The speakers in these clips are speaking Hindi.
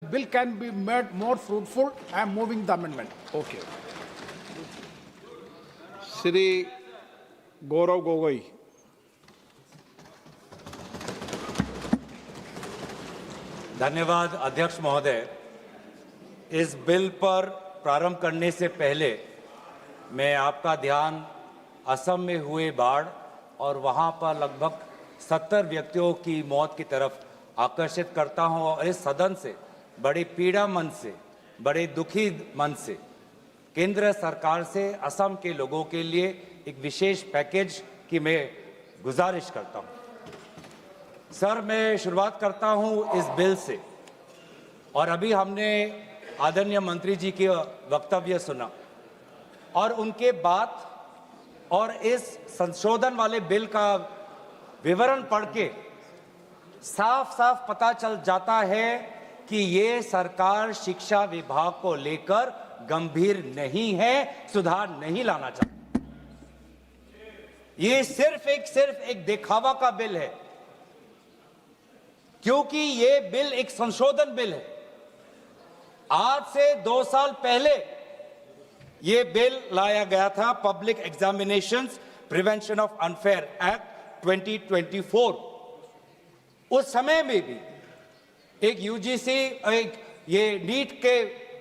bill can be made more fruitful. I am moving the amendment. Okay. Shri Gaurav Gogoi. धन्यवाद अध्यक्ष महोदय। इस बिल पर प्रारंभ करने से पहले मैं आपका ध्यान असम में हुए बाढ़ और वहां पर लगभग 70 व्यक्तियों की मौत की तरफ आकर्षित करता हूं और इस सदन से बड़ी पीड़ा मन से, बड़े दुखी मन से केंद्र सरकार से असम के लोगों के लिए एक विशेष पैकेज की मैं गुजारिश करता हूं। सर, मैं शुरुआत करता हूं इस बिल से। और अभी हमने आदरणीय मंत्री जी के वक्तव्य सुना और उनके बात और इस संशोधन वाले बिल का विवरण पढ़ के साफ साफ पता चल जाता है कि ये सरकार शिक्षा विभाग को लेकर गंभीर नहीं है, सुधार नहीं लाना चाहती। ये सिर्फ एक दिखावा का बिल है, क्योंकि ये बिल एक संशोधन बिल है। आज से 2 साल पहले ये बिल लाया गया था, public examinations prevention of unfair act 2024। उस समय में भी एक यूजीसी ये नीट के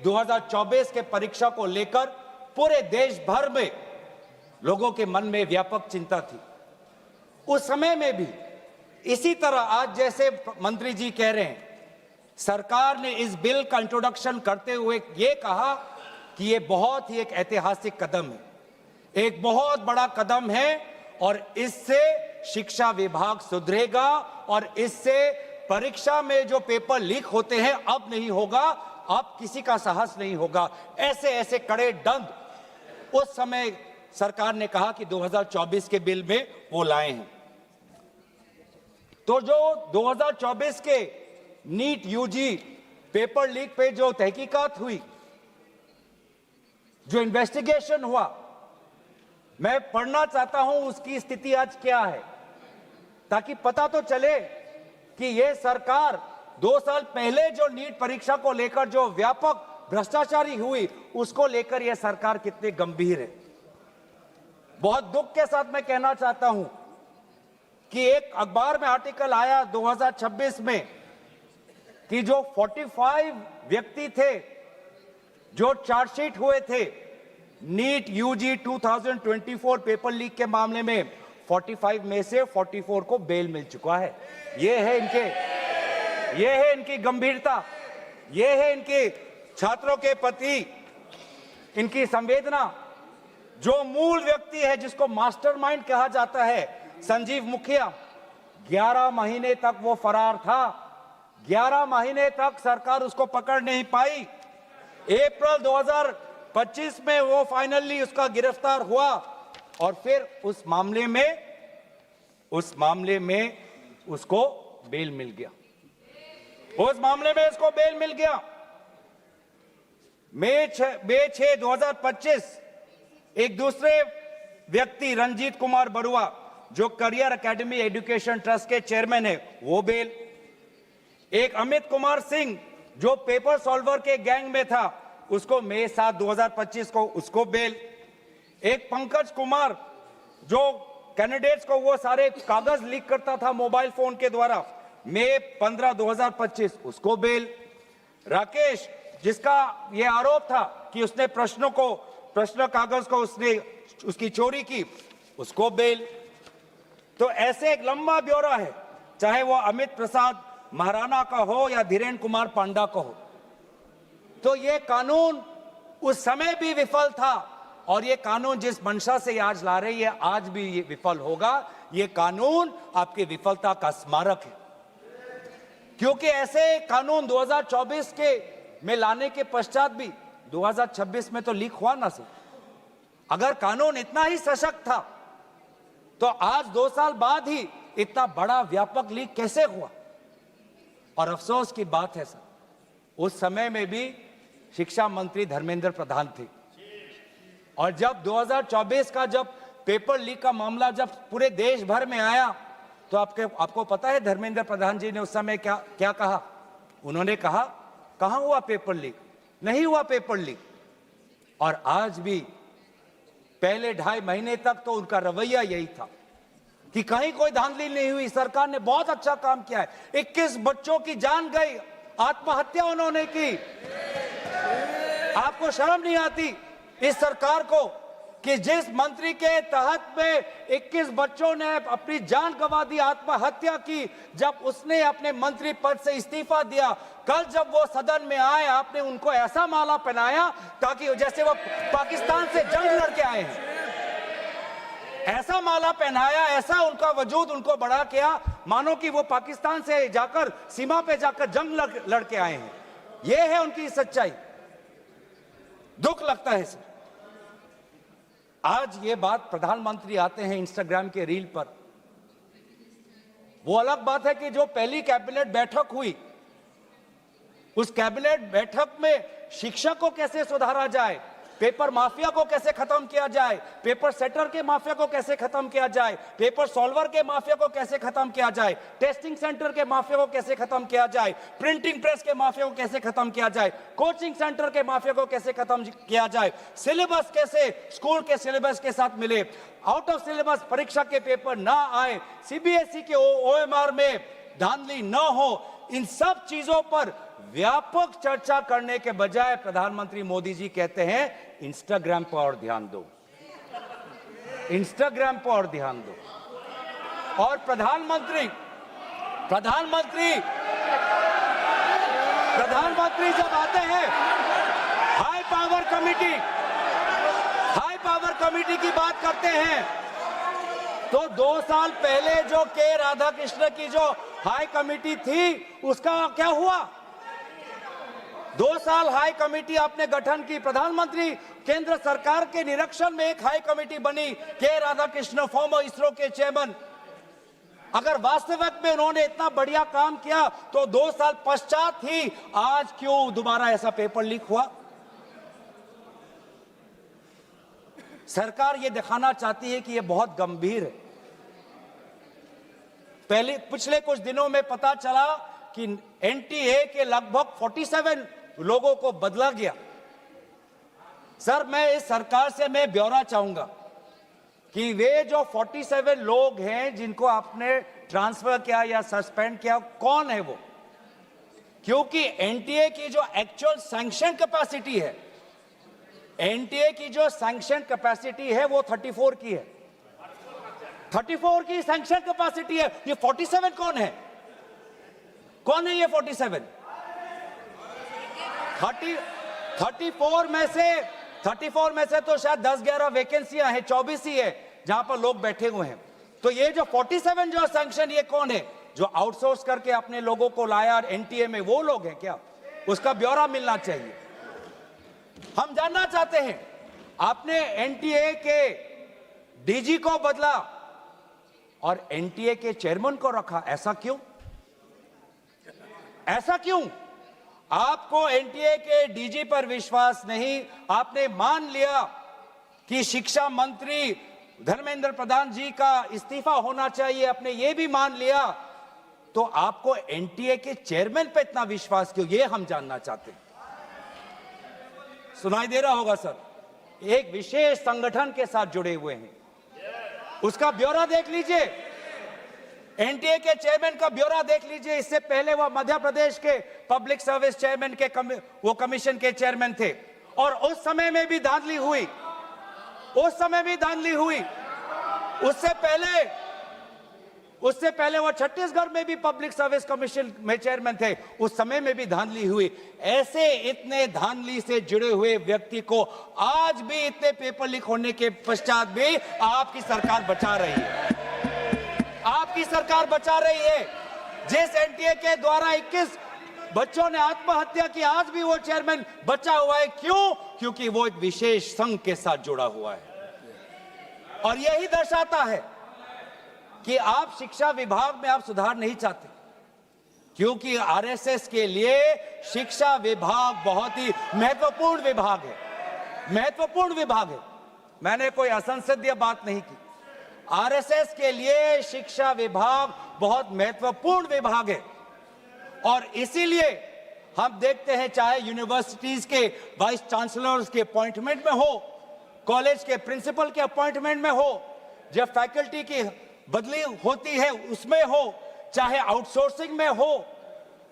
2024 के परीक्षा को लेकर पूरे देश भर में लोगों के मन में व्यापक चिंता थी। उस समय में भी इसी तरह आज जैसे मंत्री जी कह रहे हैं, सरकार ने इस बिल का इंट्रोडक्शन करते हुए ये कहा कि ये बहुत ही एक ऐतिहासिक कदम है, एक बहुत बड़ा कदम है और इससे शिक्षा विभाग सुधरेगा और इससे परीक्षा में जो पेपर लीक होते हैं अब नहीं होगा, अब किसी का साहस नहीं होगा। ऐसे कड़े दंड उस समय सरकार ने कहा कि 2024 के बिल में वो लाए हैं। तो जो 2024 के नीट यूजी पेपर लीक पे जो तहकीकात हुई, जो इन्वेस्टिगेशन हुआ, मैं पढ़ना चाहता हूं उसकी स्थिति आज क्या है, ताकि पता तो चले कि ये सरकार 2 साल पहले जो नीट परीक्षा को लेकर जो व्यापक भ्रष्टाचारी हुई उसको लेकर यह सरकार कितनी गंभीर है। बहुत दुख के साथ मैं कहना चाहता हूं कि एक अखबार में आर्टिकल आया 2026 में कि जो 45 व्यक्ति थे जो चार्जशीट हुए थे नीट यूजी 2024 पेपर लीक के मामले में, 45 में से 44 को बेल मिल चुका है। ये है इनकी गंभीरता, ये है इनके छात्रों के प्रति इनकी संवेदना। जो मूल व्यक्ति है जिसको मास्टरमाइंड कहा जाता है, संजीव मुखिया, 11 महीने तक वो फरार था। 11 महीने तक सरकार उसको पकड़ नहीं पाई। अप्रैल 2025 में वो फाइनली उसका गिरफ्तार हुआ और फिर उस मामले में उसको बेल मिल गया। उस मामले में उसको बेल मिल गया। मई 6, 2025 एक दूसरे व्यक्ति रंजीत कुमार बरुआ जो करियर एकेडमी एजुकेशन ट्रस्ट के चेयरमैन है, वो बेल। एक अमित कुमार सिंह जो पेपर सॉल्वर के गैंग में था, उसको मई 7, 2025 को उसको बेल। एक पंकज कुमार जो कैंडिडेट्स को वो सारे कागज लीक करता था मोबाइल फोन के द्वारा, मई 15, 2025 उसको बेल। राकेश जिसका ये आरोप था कि उसने प्रश्न कागज को उसकी चोरी की, उसको बेल। तो ऐसे एक लंबा ब्यौरा है, चाहे वो अमित प्रसाद महाराणा का हो या धीरेन्द्र कुमार पांडा का हो। तो ये कानून उस समय भी विफल था और ये कानून जिस मंशा से आज ला रही है आज भी ये विफल होगा। ये कानून आपकी विफलता का स्मारक है, क्योंकि ऐसे कानून 2024 के में लाने के पश्चात भी 2026 में तो लीक हुआ ना सर। अगर कानून इतना ही सशक्त था तो आज 2 साल बाद ही इतना बड़ा व्यापक लीक कैसे हुआ। और अफसोस की बात है सर, उस समय में भी शिक्षा मंत्री धर्मेंद्र प्रधान थे और जब 2024 का जब पेपर लीक का मामला जब पूरे देश भर में आया तो आपको पता है धर्मेंद्र प्रधान जी ने उस समय क्या कहा। उन्होंने कहा कहां हुआ पेपर लीक? नहीं हुआ पेपर लीक। और आज भी पहले 2.5 महीने तक तो उनका रवैया यही था कि कहीं कोई धांधली नहीं हुई, सरकार ने बहुत अच्छा काम किया है। 21 बच्चों की जान गई, आत्महत्या उन्होंने की। आपको शर्म नहीं आती इस सरकार को कि जिस मंत्री के तहत में 21 बच्चों ने अपनी जान गंवा दी, आत्महत्या की, जब उसने अपने मंत्री पद से इस्तीफा दिया, कल जब वो सदन में आए आपने उनको ऐसा माला पहनाया ताकि जैसे वो पाकिस्तान से जंग लड़के आए हैं, ऐसा माला पहनाया, ऐसा उनका वजूद उनको बड़ा किया मानो कि वो पाकिस्तान से जाकर सीमा पे जाकर जंग लड़के आए हैं। ये है उनकी सच्चाई। दुख लगता है सर। आज ये बात प्रधानमंत्री आते हैं इंस्टाग्राम के रील पर, वो अलग बात है कि जो पहली कैबिनेट बैठक हुई उस कैबिनेट बैठक में शिक्षा को कैसे सुधारा जाए, पेपर माफिया को कैसे खत्म किया जाए, पेपर सेटर के माफिया को कैसे खत्म किया जाए, पेपर सॉल्वर के माफिया को कैसे खत्म किया जाए, टेस्टिंग सेंटर के माफिया को कैसे खत्म किया जाए, प्रिंटिंग प्रेस के माफिया को कैसे खत्म किया जाए, कोचिंग सेंटर के माफिया को कैसे खत्म किया जाए, सिलेबस कैसे स्कूल के सिलेबस के साथ मिले, आउट ऑफ सिलेबस परीक्षा के पेपर ना आए, सीबीएसई के ओएमआर में धांधली न हो, इन सब चीजों पर व्यापक चर्चा करने के बजाय प्रधानमंत्री मोदी जी कहते हैं इंस्टाग्राम पर और ध्यान दो, इंस्टाग्राम पर और ध्यान दो। और प्रधानमंत्री जब आते हैं हाई पावर कमेटी की बात करते हैं, तो 2 साल पहले जो के राधाकृष्ण की जो हाई कमेटी थी उसका क्या हुआ? 2 साल हाई कमेटी आपने गठन की, प्रधानमंत्री केंद्र सरकार के निरीक्षण में एक हाई कमेटी बनी, के राधाकृष्ण फॉर्मर इसरो के चेयरमैन। अगर वास्तविक में उन्होंने इतना बढ़िया काम किया तो 2 साल पश्चात ही आज क्यों दोबारा ऐसा पेपर लीक हुआ? सरकार ये दिखाना चाहती है कि ये बहुत गंभीर है। पिछले कुछ दिनों में पता चला कि एनटीए के लगभग 47 लोगों को बदला गया। सर, मैं इस सरकार से मैं ब्यौरा चाहूंगा कि वे जो 47 लोग हैं जिनको आपने ट्रांसफर किया या सस्पेंड किया, कौन है वो? क्योंकि एनटीए की जो एक्चुअल सैंक्शन कैपेसिटी है, एनटीए की जो सैंक्शन कैपेसिटी है वो 34 की है, 34 की सैंक्शन कैपेसिटी है। ये 47 कौन है? कौन है ये 47? 34 में से तो शायद 10-11 वैकेंसियां हैं, 24 ही है जहां पर लोग बैठे हुए हैं। तो ये जो 47 जो सैंक्शन, ये कौन है? जो आउटसोर्स करके अपने लोगों को लाया एनटीए में, वो लोग हैं क्या? उसका ब्यौरा मिलना चाहिए। हम जानना चाहते हैं, आपने एनटीए के डीजी को बदला और एनटीए के चेयरमैन को रखा, ऐसा क्यों? ऐसा क्यों? आपको एनटीए के डीजी पर विश्वास नहीं, आपने मान लिया कि शिक्षा मंत्री धर्मेंद्र प्रधान जी का इस्तीफा होना चाहिए, आपने ये भी मान लिया, तो आपको एनटीए के चेयरमैन पे इतना विश्वास क्यों? ये हम जानना चाहते हैं। सुनाई दे रहा होगा सर, एक विशेष संगठन के साथ जुड़े हुए हैं, उसका ब्यौरा देख लीजिए, एनटीए के चेयरमैन का ब्यौरा देख लीजिए। इससे पहले वह मध्य प्रदेश के पब्लिक सर्विस चेयरमैन के वो कमीशन के चेयरमैन थे, और उस समय में भी धांधली हुई, उससे पहले वो छत्तीसगढ़ में भी पब्लिक सर्विस कमीशन में चेयरमैन थे, उस समय में भी धांधली हुई। ऐसे इतने धांधली से जुड़े हुए व्यक्ति को आज भी इतने पेपर लीक होने के पश्चात भी आपकी सरकार बचा रही है, आपकी सरकार बचा रही है। जिस एनटीए के द्वारा 21 बच्चों ने आत्महत्या की, आज भी वो चेयरमैन बचा हुआ है। क्यों? क्योंकि वो एक विशेष संघ के साथ जुड़ा हुआ है। और यही दर्शाता है कि आप शिक्षा विभाग में आप सुधार नहीं चाहते, क्योंकि आरएसएस के लिए शिक्षा विभाग बहुत ही महत्वपूर्ण विभाग है, मैंने कोई असंसदीय बात नहीं की। आरएसएस के लिए शिक्षा विभाग बहुत महत्वपूर्ण विभाग है, और इसीलिए हम देखते हैं चाहे यूनिवर्सिटीज के वाइस चांसलर्स के अपॉइंटमेंट में हो, कॉलेज के प्रिंसिपल के अपॉइंटमेंट में हो, जब फैकल्टी की बदली होती है उसमें हो, चाहे आउटसोर्सिंग में हो,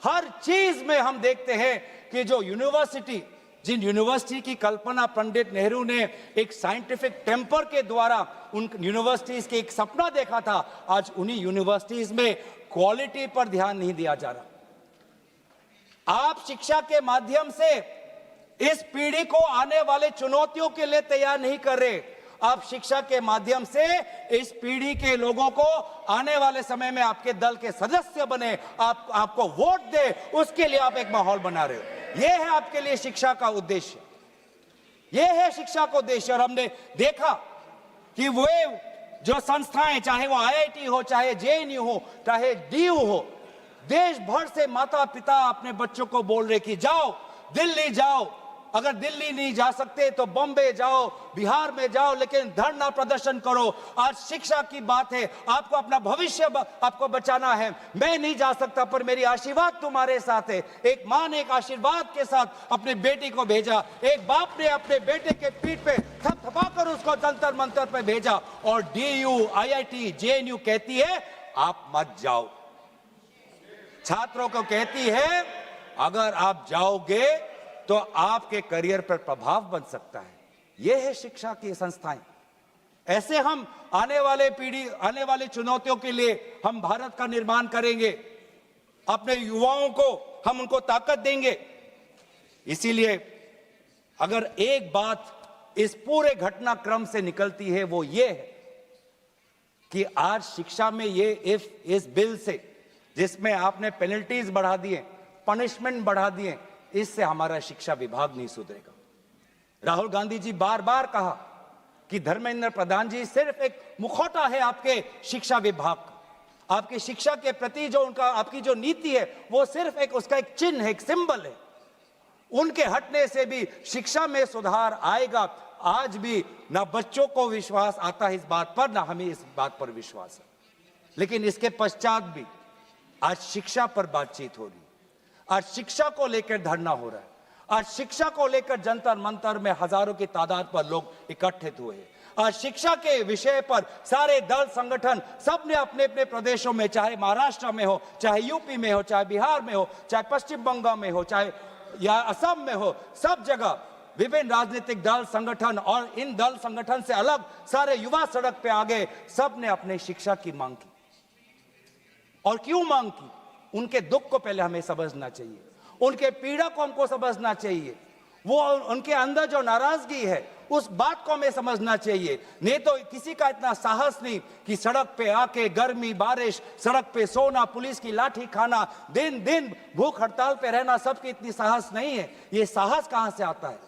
हर चीज में हम देखते हैं कि जो यूनिवर्सिटी, जिन यूनिवर्सिटी की कल्पना पंडित नेहरू ने एक साइंटिफिक टेम्पर के द्वारा उन यूनिवर्सिटीज के एक सपना देखा था, आज उन्हीं यूनिवर्सिटीज में क्वालिटी पर ध्यान नहीं दिया जा रहा। आप शिक्षा के माध्यम से इस पीढ़ी को आने वाले चुनौतियों के लिए तैयार नहीं कर रहे। आप शिक्षा के माध्यम से इस पीढ़ी के लोगों को आने वाले समय में आपके दल के सदस्य बने, आपको वोट दे, उसके लिए आप एक माहौल बना रहे हो। यह है आपके लिए शिक्षा का उद्देश्य, यह है शिक्षा का उद्देश्य। और हमने देखा कि वे जो संस्थाएं, चाहे वो आईआईटी हो, चाहे जेएनयू हो, चाहे डीयू हो, देश भर से माता पिता अपने बच्चों को बोल रहे कि जाओ दिल्ली जाओ, अगर दिल्ली नहीं जा सकते तो बॉम्बे जाओ, बिहार में जाओ, लेकिन धरना प्रदर्शन करो। आज शिक्षा की बात है, आपको अपना भविष्य आपको बचाना है। मैं नहीं जा सकता पर मेरी आशीर्वाद तुम्हारे साथ है। एक मां ने एक आशीर्वाद के साथ अपनी बेटी को भेजा, एक बाप ने अपने बेटे के पीठ पे थपथपाकर उसको जंतर मंतर पे भेजा, और डीयू, आईआईटी, जेएनयू कहती है आप मत जाओ। छात्रों को कहती है अगर आप जाओगे तो आपके करियर पर प्रभाव बन सकता है। यह है शिक्षा की संस्थाएं। ऐसे हम आने वाले चुनौतियों के लिए हम भारत का निर्माण करेंगे, अपने युवाओं को हम उनको ताकत देंगे। इसीलिए अगर एक बात इस पूरे घटनाक्रम से निकलती है वो ये है कि आज शिक्षा में ये इस बिल से, जिसमें आपने पेनल्टीज बढ़ा दिए, पनिशमेंट बढ़ा दिए, इससे हमारा शिक्षा विभाग नहीं सुधरेगा। राहुल गांधी जी बार बार कहा कि धर्मेंद्र प्रधान जी सिर्फ एक मुखौटा है आपके शिक्षा विभाग का। आपकी शिक्षा के प्रति जो उनका, आपकी जो नीति है वो सिर्फ एक उसका एक चिन्ह है, एक सिंबल है। उनके हटने से भी शिक्षा में सुधार आएगा। आज भी ना बच्चों को विश्वास आता है इस बात पर, ना हमें इस बात पर विश्वास है। लेकिन इसके पश्चात भी आज शिक्षा पर बातचीत हो रही है, आज शिक्षा को लेकर धरना हो रहा है, आज शिक्षा को लेकर जंतर मंतर में हजारों की तादाद पर लोग इकट्ठित हुए हैं। आज शिक्षा के विषय पर सारे दल संगठन सब ने अपने अपने प्रदेशों में, चाहे महाराष्ट्र में हो, चाहे यूपी में हो, चाहे बिहार में हो, चाहे पश्चिम बंगाल में हो, चाहे या असम में हो, सब जगह विभिन्न राजनीतिक दल संगठन और इन दल संगठन से अलग सारे युवा सड़क पे आ गए। सब ने अपने शिक्षा की मांग की। और क्यों मांग की? उनके दुख को पहले हमें समझना चाहिए, उनके पीड़ा को हमको समझना चाहिए, वो उनके अंदर जो नाराजगी है उस बात को हमें समझना चाहिए। नहीं तो किसी का इतना साहस नहीं कि सड़क पे आके गर्मी बारिश, सड़क पे सोना, पुलिस की लाठी खाना, दिन दिन भूख हड़ताल पे रहना, सबकी इतनी साहस नहीं है। ये साहस कहां से आता है?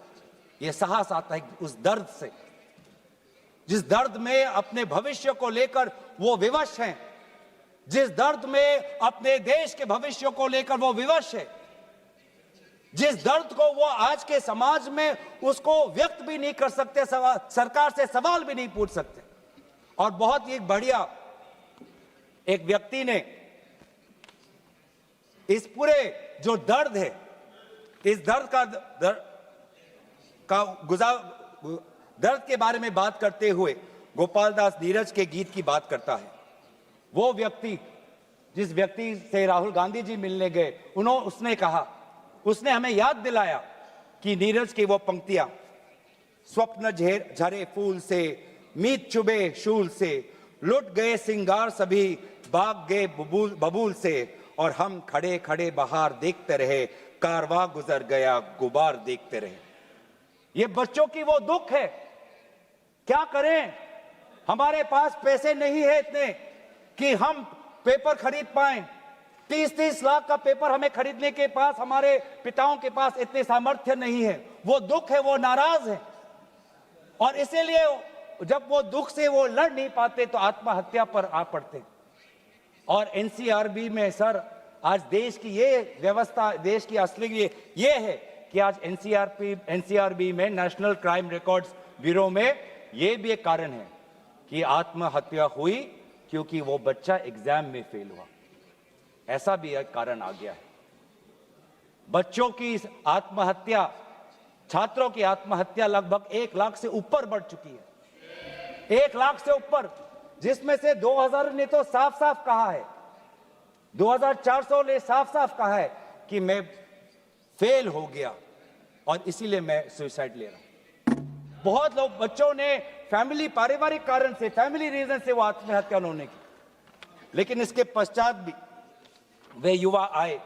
ये साहस आता है उस दर्द से, जिस दर्द में अपने भविष्य को लेकर वो विवश हैं, जिस दर्द में अपने देश के भविष्य को लेकर वो विवश है, जिस दर्द को वो आज के समाज में उसको व्यक्त भी नहीं कर सकते, सरकार से सवाल भी नहीं पूछ सकते। और बहुत ही बढ़िया एक व्यक्ति ने इस पूरे जो दर्द है, इस दर्द के बारे में बात करते हुए गोपाल दास नीरज के गीत की बात करता है। वो व्यक्ति, जिस व्यक्ति से राहुल गांधी जी मिलने गए, उसने कहा, उसने हमें याद दिलाया कि नीरज की वो पंक्तियां, स्वप्न झरे फूल से, मीत चुबे शूल से, लुट गए सिंगार सभी, भाग गए बबूल से, और हम खड़े खड़े बहार देखते रहे, कारवां गुजर गया गुबार देखते रहे। ये बच्चों की वो दुख है। क्या करें? हमारे पास पैसे नहीं है इतने कि हम पेपर खरीद पाएं। 30-30 लाख का पेपर हमें खरीदने के पास, हमारे पिताओं के पास इतने सामर्थ्य नहीं है। वो दुख है, वो नाराज है, और इसीलिए जब वो दुख से वो लड़ नहीं पाते तो आत्महत्या पर आ पड़ते। और एनसीआरबी में सर, आज देश की ये व्यवस्था, देश की असली ये है कि आज एनसीआरबी में, नेशनल क्राइम रिकॉर्ड्स ब्यूरो में, ये भी एक कारण है कि आत्महत्या हुई क्योंकि वो बच्चा एग्जाम में फेल हुआ। ऐसा भी एक कारण आ गया है। बच्चों की आत्महत्या, छात्रों की आत्महत्या लगभग 1 लाख से ऊपर बढ़ चुकी है। 1 लाख से ऊपर, जिसमें से 2000 ने तो साफ साफ कहा है, 2400 ने साफ साफ कहा है कि मैं फेल हो गया और इसीलिए मैं सुसाइड ले रहा हूं। बहुत लोग, बच्चों ने फैमिली, पारिवारिक कारण से, फैमिली रीजन से वो आत्महत्या उन्होंने की। लेकिन इसके पश्चात भी वे युवा आए,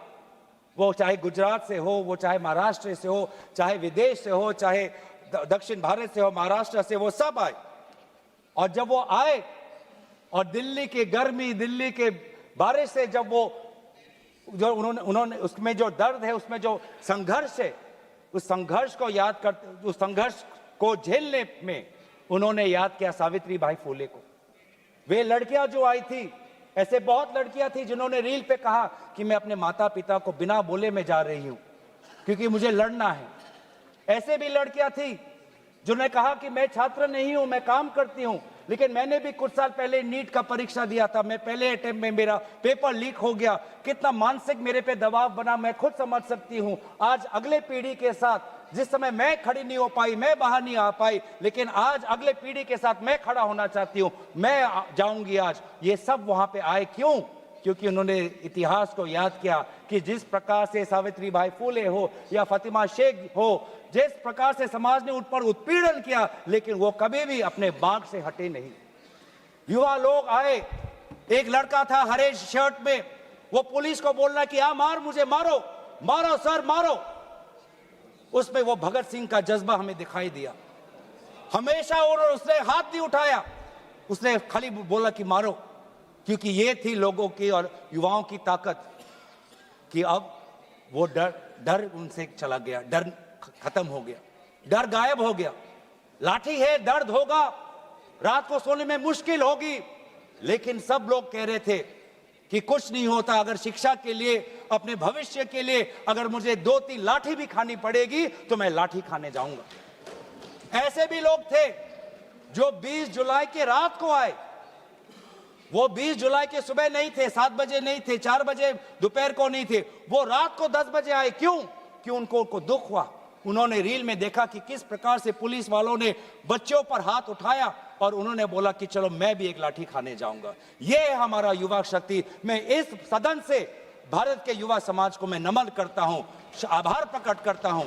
वो चाहे गुजरात से हो, वो चाहे महाराष्ट्र से हो, चाहे विदेश से हो, चाहे दक्षिण भारत से हो, महाराष्ट्र से, वो सब आए। और जब वो आए और दिल्ली की गर्मी, दिल्ली के बारिश से जब वो जो उन्होंने उसमें जो दर्द है, उसमें जो संघर्ष है, उस संघर्ष को याद करते, उस संघर्ष को झेलने में उन्होंने याद किया सावित्री बाई फुले को। वे लड़कियां जो आई थी, ऐसे बहुत लड़कियां थी जिन्होंने रील पे कहा कि मैं अपने माता पिता को बिना बोले में जा रही हूं क्योंकि मुझे लड़ना है। ऐसे भी लड़कियां थी जिन्होंने कहा कि मैं छात्र नहीं हूं, मैं काम करती हूं, लेकिन मैंने भी कुछ साल पहले नीट का परीक्षा दिया था, मैं पहले अटेम्प्ट में मेरा पेपर लीक हो गया, कितना मानसिक मेरे पे दबाव बना मैं खुद समझ सकती हूं। आज अगले पीढ़ी के साथ, जिस समय मैं खड़ी नहीं हो पाई, मैं बाहर नहीं आ पाई, लेकिन आज अगले पीढ़ी के साथ मैं खड़ा होना चाहती हूं, मैं जाऊंगी आज। ये सब वहां पे आए क्यों? क्योंकि उन्होंने इतिहास को याद किया कि जिस प्रकार से सावित्री बाई फुले हो या फातिमा शेख हो, जिस प्रकार से समाज ने उन पर उत्पीड़न किया, लेकिन वो कभी भी अपने बाग से हटे नहीं। युवा लोग आए, एक लड़का था हरे शर्ट में, वो पुलिस को बोल रहा कि आ मार, मुझे मारो, मारो सर मारो। उसमें वो भगत सिंह का जज्बा हमें दिखाई दिया। हमेशा उसने हाथ नहीं उठाया, उसने खाली बोला कि मारो, क्योंकि ये थी लोगों की और युवाओं की ताकत कि अब वो डर उनसे चला गया, डर खत्म हो गया, डर गायब हो गया। लाठी है, दर्द होगा, रात को सोने में मुश्किल होगी, लेकिन सब लोग कह रहे थे कि कुछ नहीं होता, अगर शिक्षा के लिए, अपने भविष्य के लिए अगर मुझे 2-3 लाठी भी खानी पड़ेगी तो मैं लाठी खाने जाऊंगा। ऐसे भी लोग थे जो 20 जुलाई के रात को आए। वो 20 जुलाई के सुबह नहीं थे, 7 बजे नहीं थे, 4 बजे दोपहर को नहीं थे, वो रात को 10 बजे आए। क्यों? क्यों? उनको दुख हुआ। उन्होंने रील में देखा कि किस प्रकार से पुलिस वालों ने बच्चों पर हाथ उठाया और उन्होंने बोला कि चलो मैं भी एक लाठी खाने जाऊंगा। ये है हमारा युवा शक्ति। मैं इस सदन से भारत के युवा समाज को मैं नमन करता हूं, आभार प्रकट करता हूं,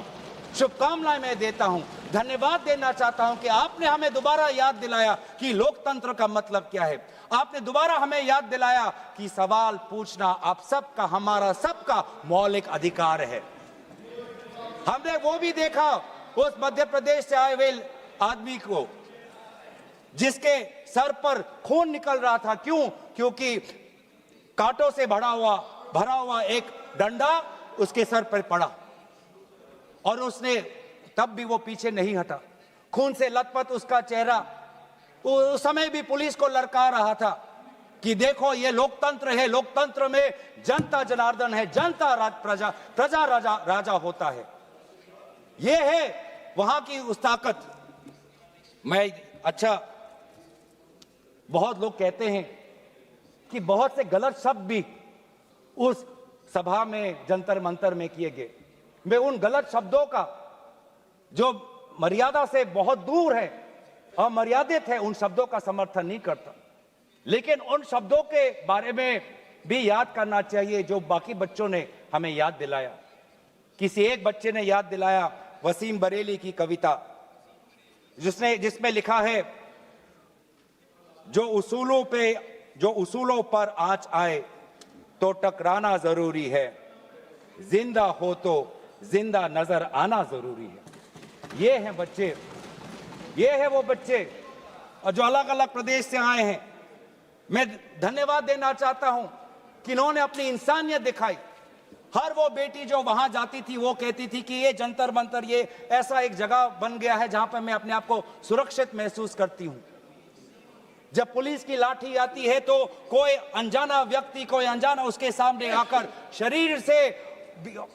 शुभकामनाएं मैं देता हूं, धन्यवाद देना चाहता हूं कि आपने हमें दोबारा याद दिलाया कि लोकतंत्र का मतलब क्या है। आपने दोबारा हमें याद दिलाया कि सवाल पूछना आप सबका, हमारा सबका मौलिक अधिकार है। हमने वो भी देखा उस मध्य प्रदेश से आए हुए आदमी को जिसके सर पर खून निकल रहा था। क्यों? क्योंकि कांटों से भरा हुआ एक डंडा उसके सर पर पड़ा और उसने तब भी वो पीछे नहीं हटा। खून से लथपथ उसका चेहरा, उस समय भी पुलिस को ललकार रहा था कि देखो ये लोकतंत्र है, लोकतंत्र में जनता जनार्दन है, जनता प्रजा राजा होता है। ये है वहां की उस ताकत। बहुत लोग कहते हैं कि बहुत से गलत शब्द भी उस सभा में, जंतर मंतर में किए गए। मैं उन गलत शब्दों का जो मर्यादा से बहुत दूर है, अमर्यादित है, उन शब्दों का समर्थन नहीं करता, लेकिन उन शब्दों के बारे में भी याद करना चाहिए जो बाकी बच्चों ने हमें याद दिलाया। किसी एक बच्चे ने याद दिलाया वसीम बरेली की कविता, जिसमें लिखा है, जो उसूलों पर आंच आए तो टकराना जरूरी है, जिंदा हो तो जिंदा नजर आना जरूरी है। ये हैं बच्चे, ये है वो बच्चे और जो अलग अलग प्रदेश से आए हैं। मैं धन्यवाद देना चाहता हूं कि इन्होंने अपनी इंसानियत दिखाई। हर वो बेटी जो वहां जाती थी वो कहती थी कि ये जंतर मंतर, ये ऐसा एक जगह बन गया है जहां पर मैं अपने आप को सुरक्षित महसूस करती हूं। जब पुलिस की लाठी आती है तो कोई अनजाना व्यक्ति, कोई अनजाना उसके सामने आकर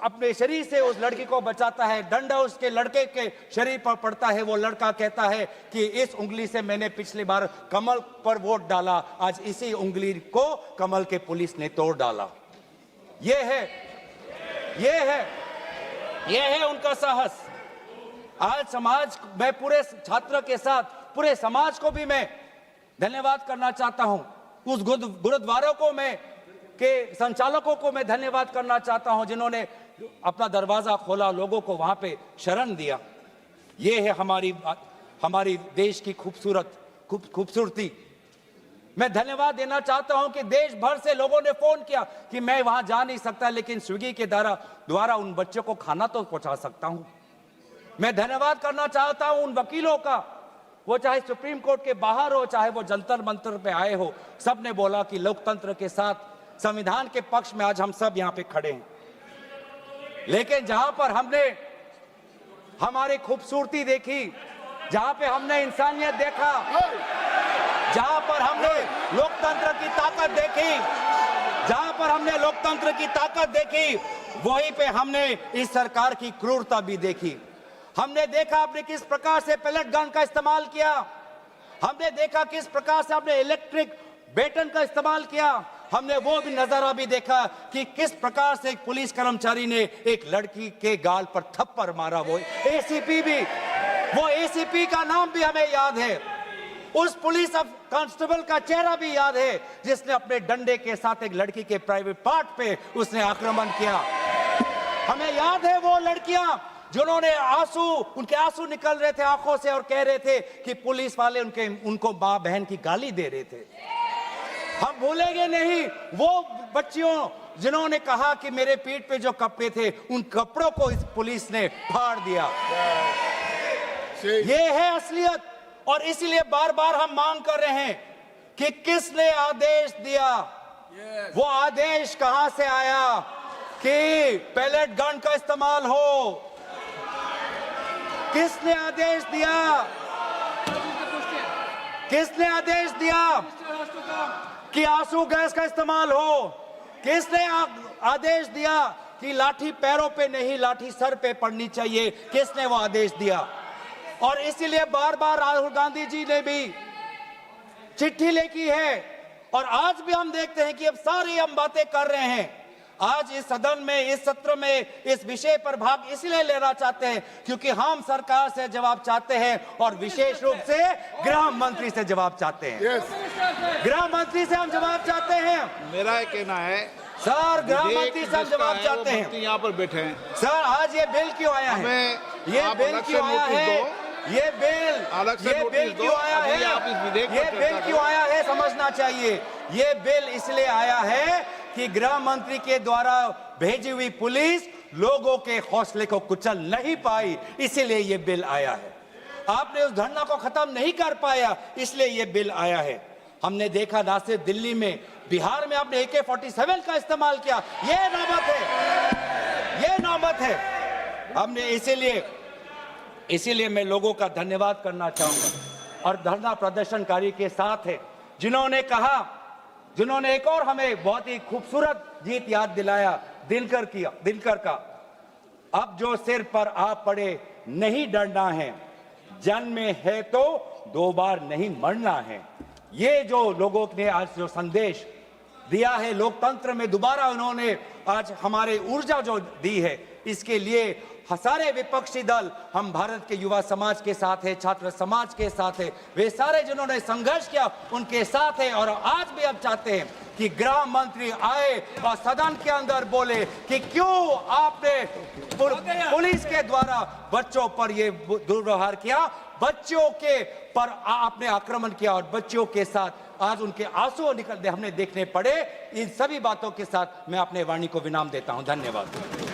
अपने शरीर से उस लड़की को बचाता है। डंडा उसके लड़के के शरीर पर पड़ता है। वो लड़का कहता है कि इस उंगली से मैंने पिछली बार कमल पर वोट डाला, आज इसी उंगली को कमल के पुलिस ने तोड़ डाला। ये है यह है उनका साहस। आज समाज, मैं पूरे छात्र के साथ पूरे समाज को भी मैं धन्यवाद करना चाहता हूं। उस गुरुद्वारों को मैं के संचालकों को मैं धन्यवाद करना चाहता हूं जिन्होंने अपना दरवाजा खोला, लोगों को वहां पे शरण दिया। ये है हमारी देश की खूबसूरती। मैं धन्यवाद देना चाहता हूं कि देश भर से लोगों ने फोन किया कि मैं वहां जा नहीं सकता, लेकिन स्विगी के द्वारा उन बच्चों को खाना तो पहुंचा सकता हूं। मैं धन्यवाद करना चाहता हूं उन वकीलों का, वो चाहे सुप्रीम कोर्ट के बाहर हो, चाहे वो जंतर मंतर पे आए हो, सब ने बोला कि लोकतंत्र के साथ, संविधान के पक्ष में आज हम सब यहां पे खड़े हैं। लेकिन जहां पर हमने हमारी खूबसूरती देखी, जहां पे हमने इंसानियत देखा, जहां पर हमने लोकतंत्र की ताकत देखी, जहां पर हमने लोकतंत्र की ताकत देखी, वहीं पे हमने इस सरकार की क्रूरता भी देखी। हमने देखा आपने किस प्रकार से पैलेट गन का इस्तेमाल किया, हमने देखा किस प्रकार से आपने इलेक्ट्रिक बेटन का इस्तेमाल किया, हमने वो भी नजारा भी देखा कि किस प्रकार से एक पुलिस कर्मचारी ने एक लड़की के गाल पर थप्पड़ मारा। वो एसीपी का नाम भी हमें याद है, उस पुलिस कांस्टेबल का चेहरा भी याद है जिसने अपने डंडे के साथ एक लड़की के प्राइवेट पार्ट पे उसने आक्रमण किया। हमें याद है वो लड़कियां जिन्होंने उनके आंसू निकल रहे थे आंखों से और कह रहे थे कि पुलिस वाले उनको मां बहन की गाली दे रहे थे। हम भूलेंगे नहीं वो बच्चियों जिन्होंने कहा कि मेरे पीठ पे जो कपड़े थे उन कपड़ों को इस पुलिस ने फाड़ दिया। ये है असलियत। और इसीलिए बार बार हम मांग कर रहे हैं कि किसने आदेश दिया, वो आदेश कहां से आया कि पैलेट गन का इस्तेमाल हो, किसने आदेश दिया, किसने आदेश दिया कि आंसू गैस का इस्तेमाल हो, किसने आदेश दिया कि लाठी पैरों पे नहीं लाठी सर पे पड़नी चाहिए, किसने वो आदेश दिया। और इसीलिए बार बार राहुल गांधी जी ने भी चिट्ठी लिखी है और आज भी हम देखते हैं कि अब सारी हम बातें कर रहे हैं। आज इस सदन में, इस सत्र में इस विषय पर भाग इसलिए लेना चाहते हैं क्योंकि हम सरकार से जवाब चाहते हैं और विशेष रूप से गृह मंत्री से जवाब चाहते हैं। गृह मंत्री से हम जवाब चाहते हैं। मेरा ये कहना है सर, गृह मंत्री से हम जवाब चाहते हैं। यहाँ पर बैठे हैं सर, आज ये बिल क्यों आया है, ये बिल क्यों आया है, ये बिल क्यों आया है, ये बिल क्यों आया है समझना चाहिए। ये बिल इसलिए आया है कि गृह मंत्री के द्वारा भेजी हुई पुलिस लोगों के हौसले को कुचल नहीं पाई, इसीलिए ये बिल आया है। आपने उस धरना को खत्म नहीं कर पाया, इसलिए ये बिल आया है। हमने देखा ना सिर्फ दिल्ली में, बिहार में आपने AK-47 का इस्तेमाल किया। ये नौबत है। हमने इसीलिए मैं लोगों का धन्यवाद करना चाहूंगा और धरना प्रदर्शनकारी के साथ है जिन्होंने एक और हमें बहुत ही खूबसूरत गीत याद दिलाया, दिनकर का। अब जो सिर पर आ पड़े नहीं डरना है, जन्म में है तो 2 बार नहीं मरना है। ये जो लोगों ने आज जो संदेश दिया है लोकतंत्र में, दोबारा उन्होंने आज हमारे ऊर्जा जो दी है, इसके लिए सारे विपक्षी दल, हम भारत के युवा समाज के साथ है, छात्र समाज के साथ है, वे सारे जिन्होंने संघर्ष किया उनके साथ है। और आज भी अब चाहते हैं कि गृह मंत्री आए और सदन के अंदर बोले कि क्यों आपने पुलिस के द्वारा बच्चों पर ये दुर्व्यवहार किया, बच्चों के पर आपने आक्रमण किया और बच्चों के साथ आज उनके आंसू निकलते हमने देखने पड़े। इन सभी बातों के साथ मैं अपने वाणी को विराम देता हूं। धन्यवाद।